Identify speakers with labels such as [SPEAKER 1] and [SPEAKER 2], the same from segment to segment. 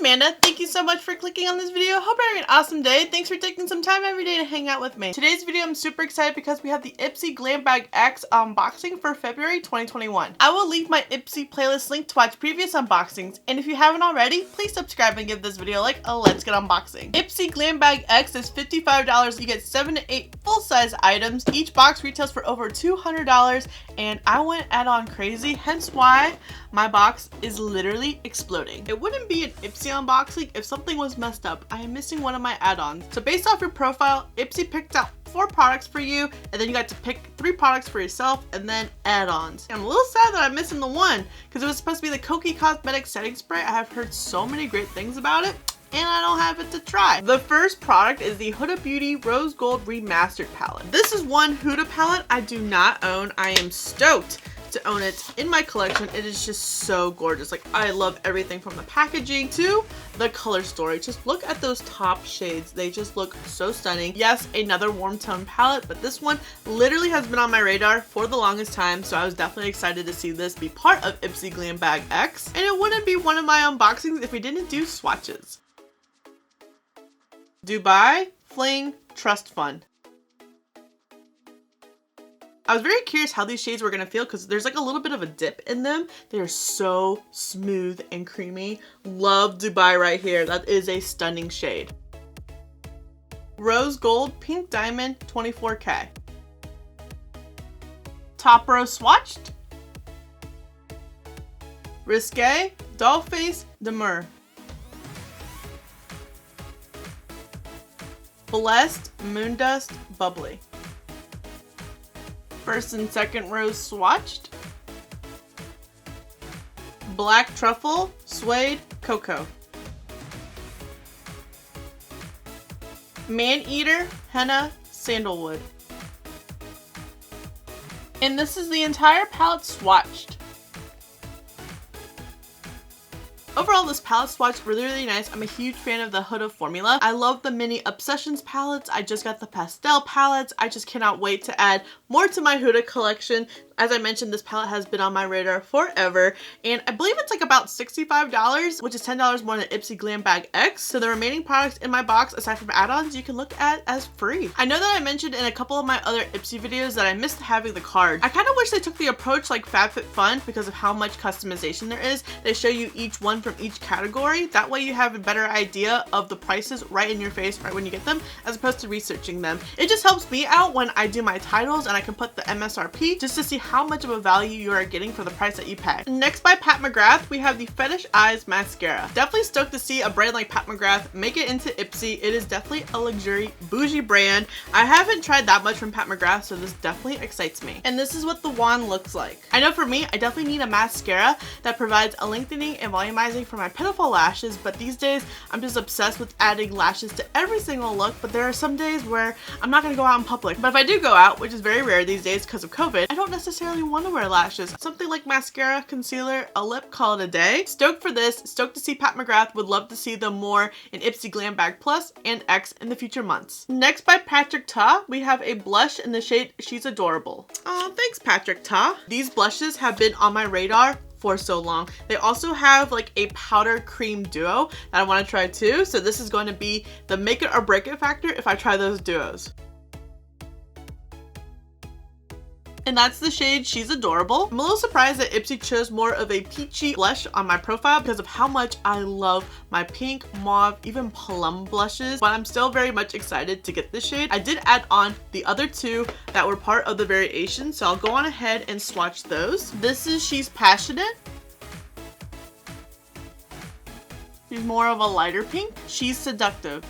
[SPEAKER 1] Amanda. Thank you so much for clicking on this video. Hope you're having an awesome day. Thanks for taking some time every day to hang out with me. Today's video, I'm super excited because we have the IPSY GLAM Bag X unboxing for February 2021. I will leave my IPSY playlist link to watch previous unboxings, and if you haven't already, please subscribe and give this video a like. Let's get unboxing. IPSY GLAM Bag X is $55. You get 7 to 8 full-size items. Each box retails for over $200, and I went add-on crazy, hence why my box is literally exploding. It wouldn't be an IPSY unboxing if something was messed up. I am missing one of my add-ons. So based off your profile, IPSY picked out 4 products for you, and then you got to pick 3 products for yourself and then add-ons. I'm a little sad that I'm missing the one because it was supposed to be the Kokie Cosmetics setting spray. I have heard so many great things about it, and I don't have it to try. The first product is the Huda Beauty Rose Gold Remastered palette. This is one Huda palette I do not own. I am stoked to own it in my collection. It is just so gorgeous. Like, I love everything from the packaging to the color story. Just look at those top shades. They just look so stunning. Yes, another warm tone palette, but this one literally has been on my radar for the longest time, so I was definitely excited to see this be part of IPSY GLAM Bag X, and it wouldn't be one of my unboxings if we didn't do swatches. Dubai Fling Trust Fund. I was very curious how these shades were going to feel because there's like a little bit of a dip in them. They are so smooth and creamy. Love Dubai right here. That is a stunning shade. Rose Gold Pink Diamond 24K. Top Row Swatched. Risque Dollface Demure. Blessed Moondust Bubbly. First and second rows swatched. Black Truffle Suede Cocoa. Man-Eater Henna Sandalwood. And this is the entire palette swatched. Overall, this palette swatch really, really nice. I'm a huge fan of the Huda formula. I love the mini Obsessions palettes. I just got the pastel palettes. I just cannot wait to add more to my Huda collection. As I mentioned, this palette has been on my radar forever, and I believe it's like about $65, which is $10 more than IPSY GLAM Bag X. So the remaining products in my box, aside from add-ons, you can look at as free. I know that I mentioned in a couple of my other IPSY videos that I missed having the card. I kind of wish they took the approach like FabFitFun because of how much customization there is. They show you each one from each category. That way you have a better idea of the prices right in your face right when you get them, as opposed to researching them. It just helps me out when I do my titles and I can put the MSRP just to see how much of a value you are getting for the price that you pay. Next, by Pat McGrath, we have the Fetish Eyes Mascara. Definitely stoked to see a brand like Pat McGrath make it into IPSY. It is definitely a luxury bougie brand. I haven't tried that much from Pat McGrath, so this definitely excites me. And this is what the wand looks like. I know for me, I definitely need a mascara that provides a lengthening and volumizing for my pitiful lashes, but these days I'm just obsessed with adding lashes to every single look. But there are some days where I'm not gonna go out in public, but if I do go out, which is very rare these days because of COVID, I don't necessarily want to wear lashes. Something like mascara, concealer, a lip, call it a day. Stoked for this. Stoked to see Pat McGrath. Would love to see them more in IPSY GLAM Bag Plus and X in the future months. Next, by Patrick Ta, we have a blush in the shade She's Adorable. Oh, thanks Patrick Ta. These blushes have been on my radar for so long. They also have like a powder cream duo that I want to try too. So this is going to be the make it or break it factor if I try those duos. And that's the shade She's Adorable. I'm a little surprised that IPSY chose more of a peachy blush on my profile because of how much I love my pink, mauve, even plum blushes, but I'm still very much excited to get this shade. I did add on the other 2 that were part of the variation, so I'll go on ahead and swatch those. This is She's Passionate. She's more of a lighter pink. She's Seductive.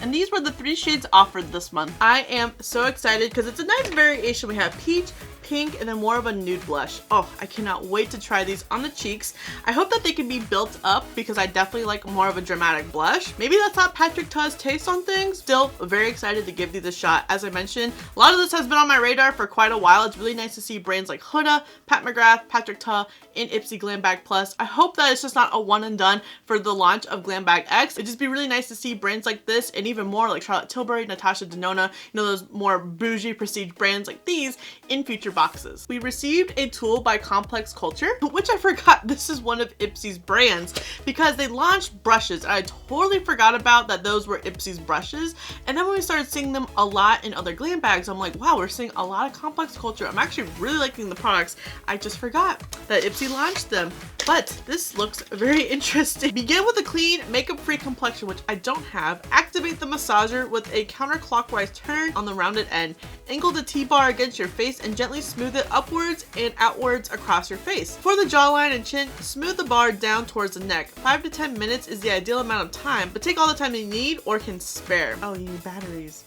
[SPEAKER 1] And these were the 3 shades offered this month. I am so excited because it's a nice variation. We have peach, pink, and then more of a nude blush. Oh, I cannot wait to try these on the cheeks. I hope that they can be built up because I definitely like more of a dramatic blush. Maybe that's not Patrick Ta's taste on things. Still very excited to give these a shot. As I mentioned, a lot of this has been on my radar for quite a while. It's really nice to see brands like Huda, Pat McGrath, Patrick Ta, and IPSY GLAM Bag Plus. I hope that it's just not a one and done for the launch of GLAM Bag X. It'd just be really nice to see brands like this and even more like Charlotte Tilbury, Natasha Denona, you know, those more bougie prestige brands like these in future boxes. boxes. We received a tool by Complex Culture, which I forgot this is one of IPSY's brands because they launched brushes and I totally forgot about that those were IPSY's brushes. And then when we started seeing them a lot in other glam bags, I'm like, wow, we're seeing a lot of Complex Culture. I'm actually really liking the products. I just forgot that IPSY launched them. But this looks very interesting. Begin with a clean, makeup-free complexion, which I don't have. Activate the massager with a counterclockwise turn on the rounded end. Angle the T-bar against your face and gently smooth it upwards and outwards across your face. For the jawline and chin, smooth the bar down towards the neck. 5 to 10 minutes is the ideal amount of time, but take all the time you need or can spare. Oh, you need batteries.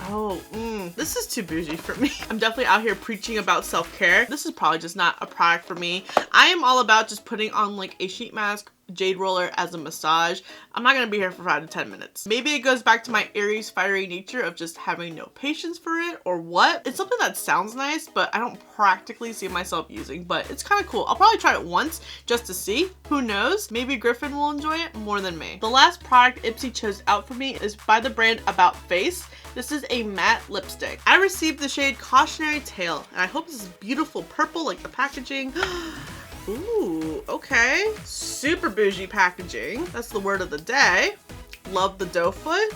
[SPEAKER 1] Oh, this is too bougie for me. I'm definitely out here preaching about self-care. This is probably just not a product for me. I am all about just putting on like a sheet mask, jade roller as a massage. I'm not gonna be here for 5 to 10 minutes. Maybe it goes back to my Aries fiery nature of just having no patience for it or what. It's something that sounds nice, but I don't practically see myself using, but it's kind of cool. I'll probably try it once just to see. Who knows? Maybe Griffin will enjoy it more than me. The last product IPSY chose out for me is by the brand About Face. This is a matte lipstick. I received the shade Cautionary Tale, and I hope this is beautiful purple like the packaging. Ooh, okay. Super bougie packaging. That's the word of the day. Love the doe foot.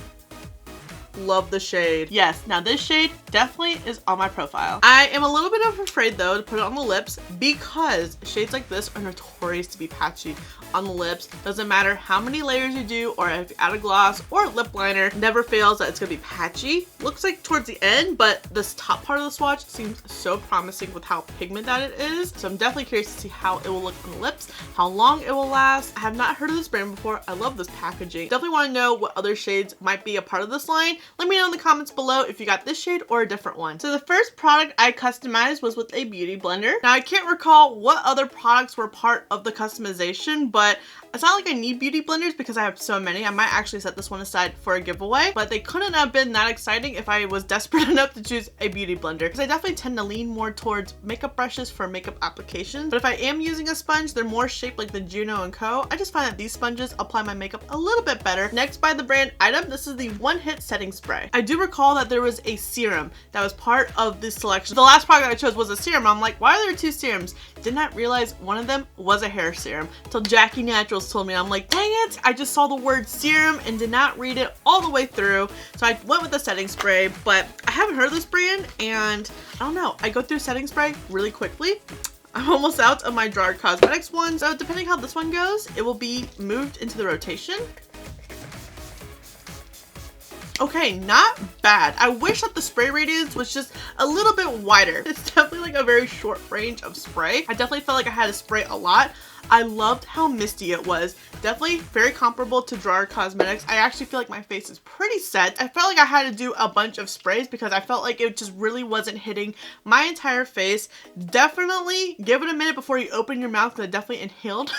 [SPEAKER 1] Love the shade. Yes, now this shade definitely is on my profile. I am a little bit afraid though to put it on the lips because shades like this are notorious to be patchy on the lips. Doesn't matter how many layers you do or if you add a gloss or a lip liner, never fails that it's gonna be patchy. Looks like towards the end, but this top part of the swatch seems so promising with how pigmented that it is. So I'm definitely curious to see how it will look on the lips, how long it will last. I have not heard of this brand before. I love this packaging. Definitely want to know what other shades might be a part of this line. Let me know in the comments below if you got this shade or a different one. So the first product I customized was with a beauty blender. Now I can't recall what other products were part of the customization, but it's not like I need beauty blenders because I have so many. I might actually set this one aside for a giveaway, but they couldn't have been that exciting if I was desperate enough to choose a beauty blender because I definitely tend to lean more towards makeup brushes for makeup applications. But if I am using a sponge, they're more shaped like the Juno & Co. I just find that these sponges apply my makeup a little bit better. Next, by the brand Item, this is the One Hit Setting Spray. I do recall that there was a serum that was part of this selection. The last product I chose was a serum. I'm like, why are there two serums? Did not realize one of them was a hair serum until Jackie Naturals told me. I'm like, dang it, I just saw the word serum and did not read it all the way through. So I went with the setting spray, but I haven't heard of this brand and I don't know. I go through setting spray really quickly. I'm almost out of my Gerard Cosmetics one. So depending how this one goes, it will be moved into the rotation. Okay, not bad. I wish that the spray radius was just a little bit wider. It's definitely like a very short range of spray. I definitely felt like I had to spray a lot. I loved how misty it was. Definitely very comparable to Gerard Cosmetics. I actually feel like my face is pretty set. I felt like I had to do a bunch of sprays because I felt like it just really wasn't hitting my entire face. Definitely give it a minute before you open your mouth because I definitely inhaled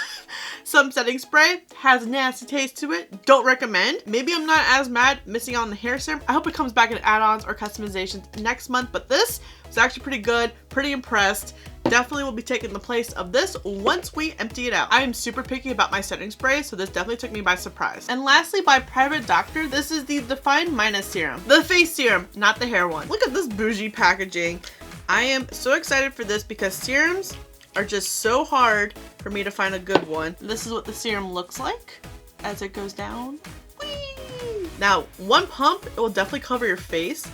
[SPEAKER 1] some setting spray. Has a nasty taste to it. Don't recommend. Maybe I'm not as mad missing out on the hair serum. I hope it comes back in add-ons or customizations next month, but this was actually pretty good. Pretty impressed. Definitely will be taking the place of this once we empty it out. I am super picky about my setting spray, so this definitely took me by surprise. And lastly, by Private Doctor, this is the Define Minus Serum. The face serum, not the hair one. Look at this bougie packaging. I am so excited for this because serums are just so hard for me to find a good one. This is what the serum looks like as it goes down. Whee! Now, one pump, it will definitely cover your face.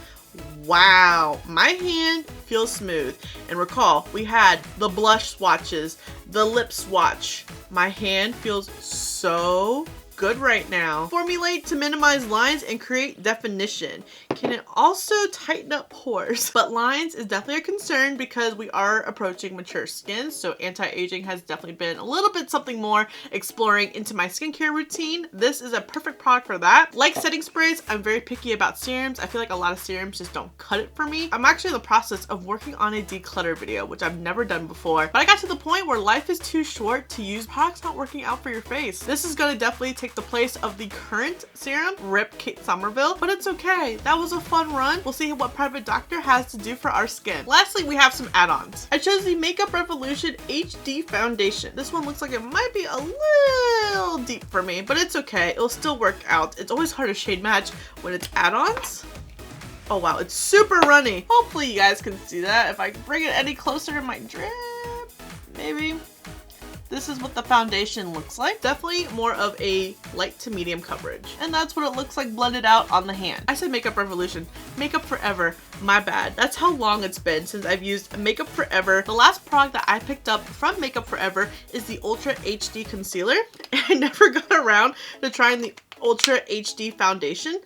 [SPEAKER 1] Wow, my hand feels smooth. And recall, we had the blush swatches, the lip swatch. My hand feels so good right now. Formulate to minimize lines and create definition. Can it also tighten up pores? But lines is definitely a concern because we are approaching mature skin, so anti-aging has definitely been a little bit something more exploring into my skincare routine. This is a perfect product for that. Like setting sprays, I'm very picky about serums. I feel like a lot of serums just don't cut it for me. I'm actually in the process of working on a declutter video, which I've never done before. But I got to the point where life is too short to use products not working out for your face. This is gonna definitely take the place of the current serum, RIP Kate Somerville, but it's okay. That was a fun run. We'll see what Private Doctor has to do for our skin. Lastly, we have some add-ons. I chose the Makeup Revolution HD Foundation. This one looks like it might be a little deep for me, but it's okay. It'll still work out. It's always hard to shade match when it's add-ons. Oh wow, it's super runny. Hopefully you guys can see that. If I bring it any closer, it might drip. Maybe. This is what the foundation looks like. Definitely more of a light to medium coverage. And that's what it looks like blended out on the hand. I said Makeup Revolution. Makeup Forever. My bad. That's how long it's been since I've used Makeup Forever. The last product that I picked up from Makeup Forever is the Ultra HD Concealer. I never got around to trying the Ultra HD Foundation.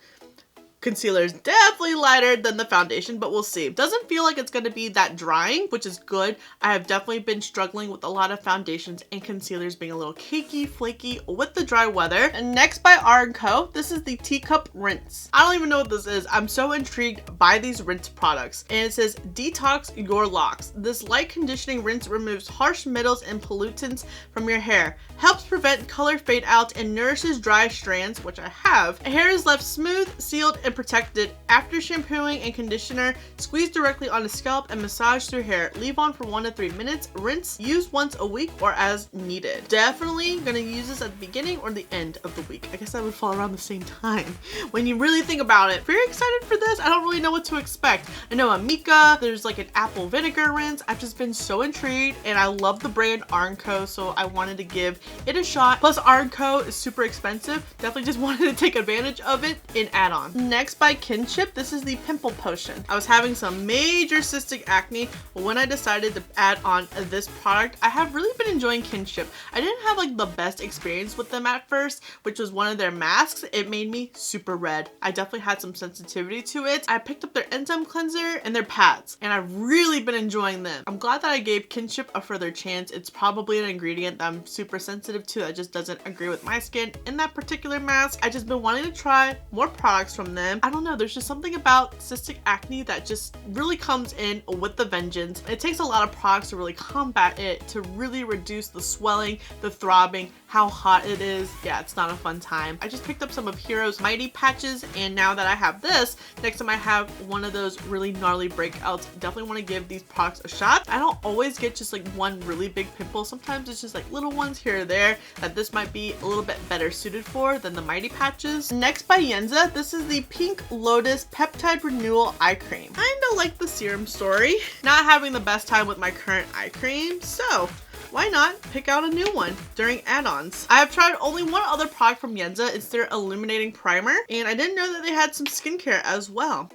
[SPEAKER 1] Concealer is definitely lighter than the foundation, but we'll see. Doesn't feel like it's going to be that drying, which is good. I have definitely been struggling with a lot of foundations and concealers being a little cakey, flaky with the dry weather. And next by R&Co, this is the Teacup Rinse. I don't even know what this is. I'm so intrigued by these rinse products. And it says, detox your locks. This light conditioning rinse removes harsh metals and pollutants from your hair, helps prevent color fade out, and nourishes dry strands, which I have. Hair is left smooth, sealed, and protected. After shampooing and conditioner, squeeze directly on the scalp and massage through hair. Leave on for 1 to 3 minutes. Rinse. Use once a week or as needed. Definitely gonna use this at the beginning or the end of the week. I guess that would fall around the same time when you really think about it. Very excited for this. I don't really know what to expect. I know Amika, there's like an apple vinegar rinse. I've just been so intrigued, and I love the brand R&Co, so I wanted to give it a shot. Plus R&Co is super expensive. Definitely just wanted to take advantage of it in add-on. Next by Kinship, this is the Pimple Potion. I was having some major cystic acne, but when I decided to add on this product, I have really been enjoying Kinship. I didn't have like the best experience with them at first, which was one of their masks. It made me super red. I definitely had some sensitivity to it. I picked up their enzyme cleanser and their pads, and I've really been enjoying them. I'm glad that I gave Kinship a further chance. It's probably an ingredient that I'm super sensitive to that just doesn't agree with my skin in that particular mask. I just been wanting to try more products from them. I don't know, there's just something about cystic acne that just really comes in with the vengeance. It takes a lot of products to really combat it, to really reduce the swelling, the throbbing, how hot it is. Yeah, it's not a fun time. I just picked up some of Hero's Mighty patches, and now that I have this, next time I have one of those really gnarly breakouts, definitely want to give these products a shot. I don't always get just like one really big pimple. Sometimes it's just like little ones here or there that this might be a little bit better suited for than the Mighty patches. Next by Yenza, this is the Pink Lotus Peptide Renewal Eye Cream. Kinda like the Serum story. Not having the best time with my current eye cream, so why not pick out a new one during add-ons? I have tried only one other product from Yenza. It's their Illuminating Primer, and I didn't know that they had some skincare as well.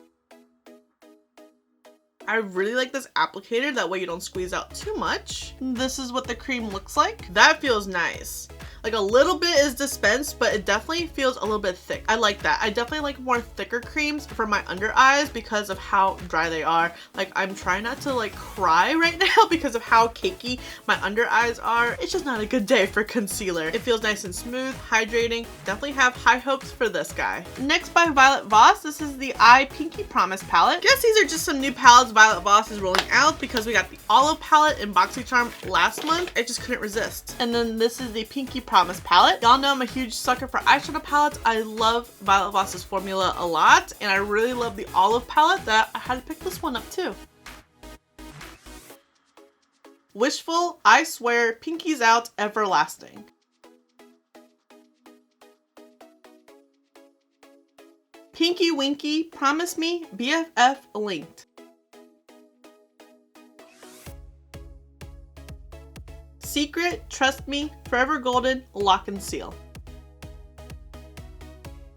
[SPEAKER 1] I really like this applicator, that way you don't squeeze out too much. This is what the cream looks like. That feels nice. Like a little bit is dispensed, but it definitely feels a little bit thick. I like that. I definitely like more thicker creams for my under eyes because of how dry they are. Like I'm trying not to like cry right now because of how cakey my under eyes are. It's just not a good day for concealer. It feels nice and smooth, hydrating. Definitely have high hopes for this guy. Next by Violet Voss, this is the Eye Pinky Promise palette. Guess these are just some new palettes Violet Voss is rolling out because we got the Olive palette in BOXYCHARM last month. I just couldn't resist. And then this is the Pinky Promise palette. Y'all know I'm a huge sucker for eyeshadow palettes. I love Violet Voss's formula a lot, and I really love the Olive palette that I had to pick this one up too. Wishful, I Swear, Pinkies Out, Everlasting. Pinky Winky, Promise Me, BFF Linked. Secret, Trust Me, Forever Golden, Lock and Seal.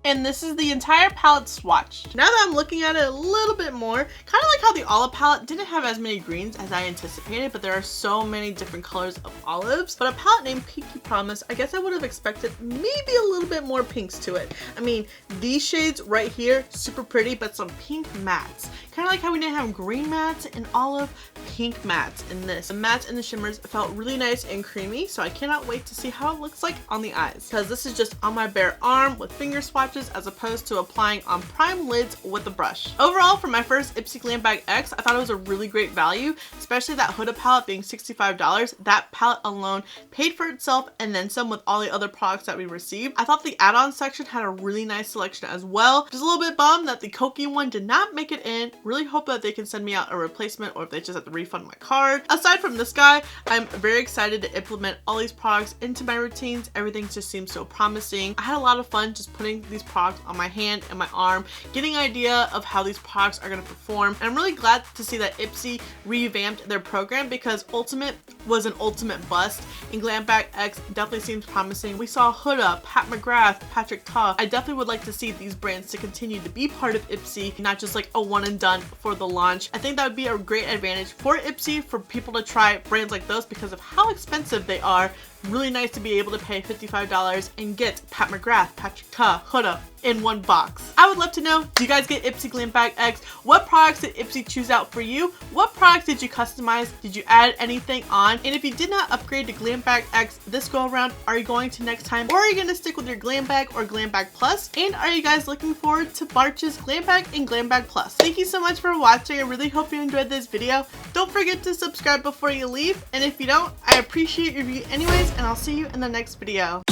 [SPEAKER 1] And this is the entire palette swatched. Now that I'm looking at it a little bit more, kind of like how the Olive palette didn't have as many greens as I anticipated, but there are so many different colors of olives. But a palette named Pinky Promise, I guess I would have expected maybe a little bit more pinks to it. I mean, these shades right here, super pretty, but some pink mattes. Kind of like how we didn't have green mattes in Olive, pink mattes in this. The mattes and the shimmers felt really nice and creamy, so I cannot wait to see how it looks like on the eyes. Because this is just on my bare arm with finger swatches as opposed to applying on prime lids with a brush. Overall, for my first IPSY GLAM Bag X, I thought it was a really great value, especially that Huda palette being $65. That palette alone paid for itself and then some with all the other products that we received. I thought the add-on section had a really nice selection as well. Just a little bit bummed that the Koki one did not make it in. Really hope that they can send me out a replacement or if they just have to refund my card. Aside from this guy, I'm very excited to implement all these products into my routines. Everything just seems so promising. I had a lot of fun just putting these products on my hand and my arm, getting an idea of how these products are going to perform. And I'm really glad to see that IPSY revamped their program because Ultimate was an ultimate bust, and Glam Bag X definitely seems promising. We saw Huda, Pat McGrath, Patrick Ta. I definitely would like to see these brands to continue to be part of IPSY, not just like a one and done for the launch. I think that would be a great advantage for IPSY for people to try brands like those because of how expensive they are. Really nice to be able to pay $55 and get Pat McGrath, Patrick Ta, Huda in one box. I would love to know, do you guys get IPSY Glam Bag X? What products did IPSY choose out for you? What products did you customize? Did you add anything on? And if you did not upgrade to Glam Bag X this go around, are you going to next time? Or are you going to stick with your Glam Bag or Glam Bag Plus? And are you guys looking forward to March's Glam Bag and Glam Bag Plus? Thank you so much for watching. I really hope you enjoyed this video. Don't forget to subscribe before you leave. And if you don't, I appreciate your view anyways, and I'll see you in the next video.